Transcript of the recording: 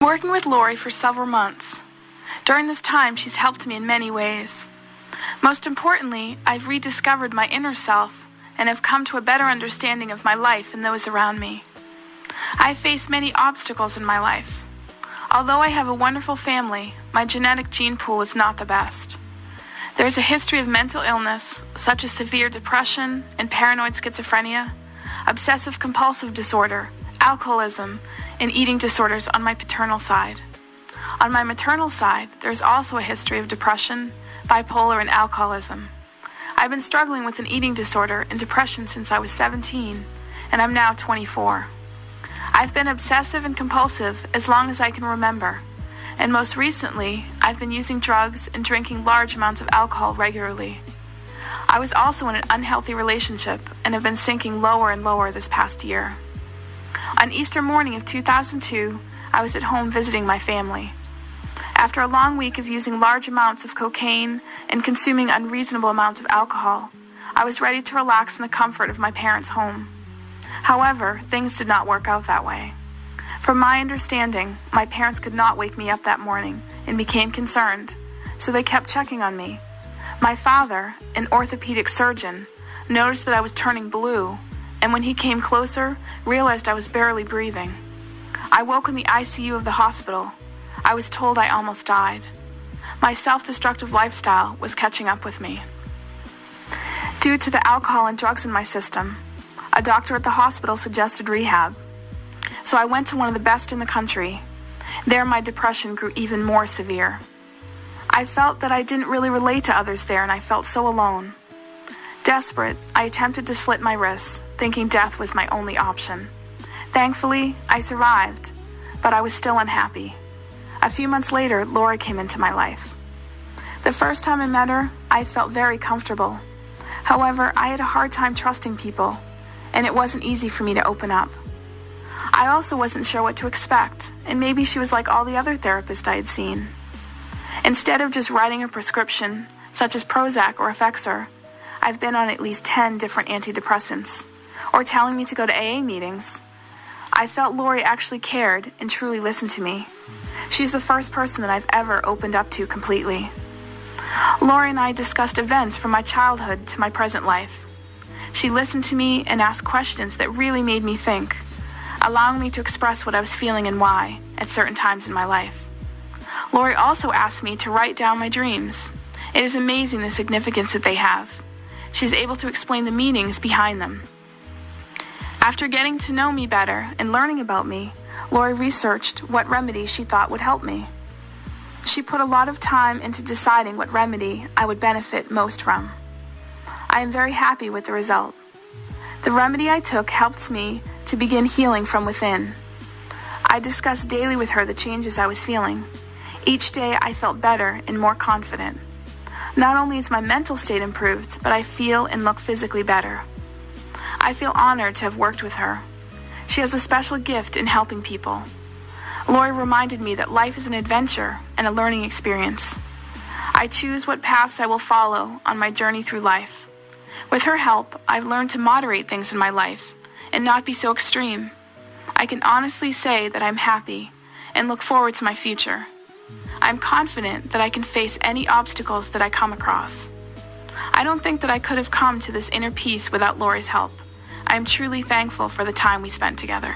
Working with Laurie for several months. During this time, she's helped me in many ways. Most importantly, I've rediscovered my inner self and have come to a better understanding of my life and those around me. I've faced many obstacles in my life. Although I have a wonderful family, my genetic gene pool is not the best. There's a history of mental illness, such as severe depression and paranoid schizophrenia, obsessive-compulsive disorder, alcoholism, and eating disorders on my paternal side. On my maternal side, there's also a history of depression, bipolar, and alcoholism. I've been struggling with an eating disorder and depression since I was 17, and I'm now 24. I've been obsessive and compulsive as long as I can remember, and most recently, I've been using drugs and drinking large amounts of alcohol regularly. I was also in an unhealthy relationship and have been sinking lower and lower this past year. On Easter morning of 2002, I was at home visiting my family. After a long week of using large amounts of cocaine and consuming unreasonable amounts of alcohol, I was ready to relax in the comfort of my parents' home. However, things did not work out that way. From my understanding, my parents could not wake me up that morning and became concerned, so they kept checking on me. My father, an orthopedic surgeon, noticed that I was turning blue, and when he came closer, realized I was barely breathing. I woke in the ICU of the hospital. I was told I almost died. My self-destructive lifestyle was catching up with me. Due to the alcohol and drugs in my system, a doctor at the hospital suggested rehab. So I went to one of the best in the country. There my depression grew even more severe. I felt that I didn't really relate to others there, and I felt so alone. Desperate, I attempted to slit my wrists, thinking death was my only option. Thankfully, I survived, but I was still unhappy. A few months later, Laurie came into my life. The first time I met her, I felt very comfortable. However, I had a hard time trusting people, and it wasn't easy for me to open up. I also wasn't sure what to expect, and maybe she was like all the other therapists I had seen. Instead of just writing a prescription, such as Prozac or Effexor, I've been on at least 10 different antidepressants, or telling me to go to AA meetings. I felt Laurie actually cared and truly listened to me. She's the first person that I've ever opened up to completely. Laurie and I discussed events from my childhood to my present life. She listened to me and asked questions that really made me think, allowing me to express what I was feeling and why at certain times in my life. Laurie also asked me to write down my dreams. It is amazing the significance that they have. She's able to explain the meanings behind them. After getting to know me better and learning about me, Laurie researched what remedies she thought would help me. She put a lot of time into deciding what remedy I would benefit most from. I am very happy with the result. The remedy I took helped me to begin healing from within. I discussed daily with her the changes I was feeling. Each day I felt better and more confident. Not only is my mental state improved, but I feel and look physically better. I feel honored to have worked with her. She has a special gift in helping people. Laurie reminded me that life is an adventure and a learning experience. I choose what paths I will follow on my journey through life. With her help, I've learned to moderate things in my life and not be so extreme. I can honestly say that I'm happy and look forward to my future. I'm confident that I can face any obstacles that I come across. I don't think that I could have come to this inner peace without Laurie's help. I am truly thankful for the time we spent together.